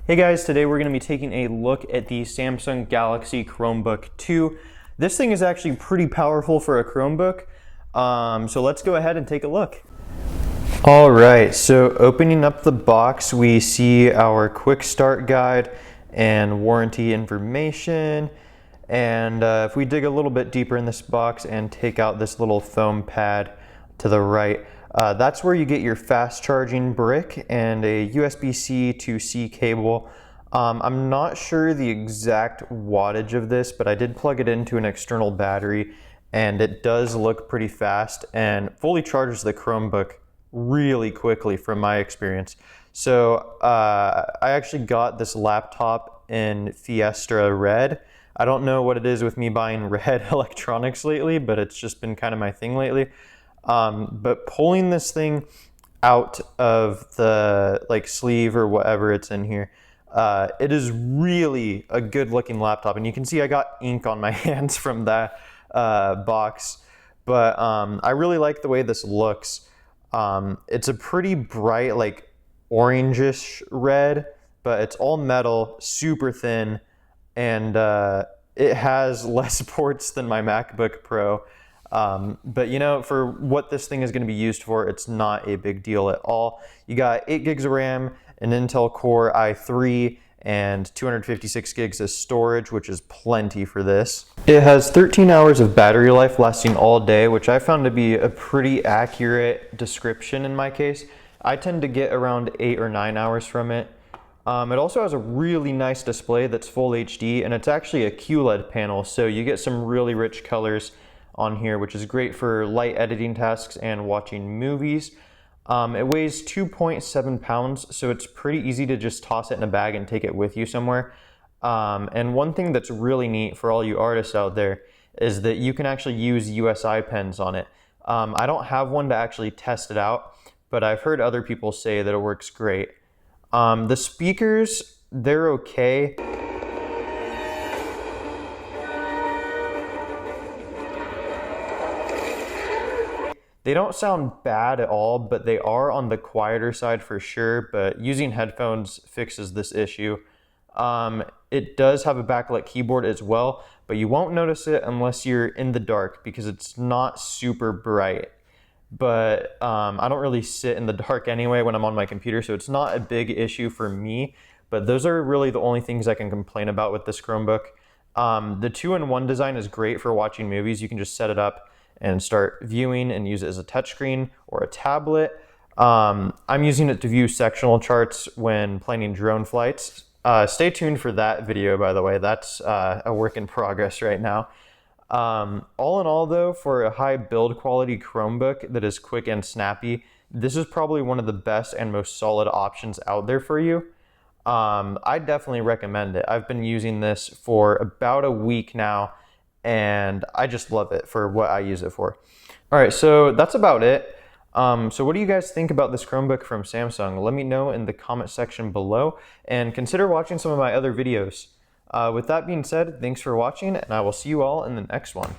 Hey guys, today we're going to be taking a look at the Samsung Galaxy Chromebook 2. This thing is actually pretty powerful for a Chromebook, so let's go ahead and take a look. Alright, so opening up the box, we see our quick start guide and warranty information. And if we dig a little bit deeper in this box and take out this little foam pad to the right, that's where you get your fast charging brick and a USB-C to C cable. I'm not sure the exact wattage of this, but I did plug it into an external battery and it does look pretty fast and fully charges the Chromebook really quickly from my experience. So I actually got this laptop in Fiesta Red. I don't know what it is with me buying red electronics lately, but it's just been kind of my thing lately. But pulling this thing out of the sleeve or whatever it's in here, it is really a good looking laptop, and you can see I got ink on my hands from that box, but I really like the way this looks. It's a pretty bright orangish red, but it's all metal, super thin, and it has less ports than my MacBook Pro. But you know, for what this thing is going to be used for, it's not a big deal at all. You got 8 gigs of RAM, an Intel Core i3, and 256 gigs of storage, which is plenty for this. It has 13 hours of battery life lasting all day, which I found to be a pretty accurate description in my case. I tend to get around 8 or 9 hours from it. It also has a really nice display that's full HD, and it's actually a QLED panel, so you get some really rich colors on here, which is great for light editing tasks and watching movies. It weighs 2.7 pounds, so it's pretty easy to just toss it in a bag and take it with you somewhere. And one thing that's really neat for all you artists out there is that you can actually use USI pens on it. I don't have one to actually test it out, but I've heard other people say that it works great. The speakers, they're okay. They don't sound bad at all, but they are on the quieter side for sure, but using headphones fixes this issue. It does have a backlit keyboard as well, but you won't notice it unless you're in the dark because it's not super bright. But I don't really sit in the dark anyway when I'm on my computer, so it's not a big issue for me. But those are really the only things I can complain about with this Chromebook. The 2-in-1 design is great for watching movies. You can just set it up and start viewing and use it as a touchscreen or a tablet. I'm using it to view sectional charts when planning drone flights. Stay tuned for that video, by the way. That's a work in progress right now. All in all though, for a high build quality Chromebook that is quick and snappy, this is probably one of the best and most solid options out there for you. I definitely recommend it. I've been using this for about a week now, and I just love it for what I use it for. All right, so that's about it. So what do you guys think about this Chromebook from Samsung? Let me know in the comment section below, and consider watching some of my other videos. With that being said, thanks for watching, and I will see you all in the next one.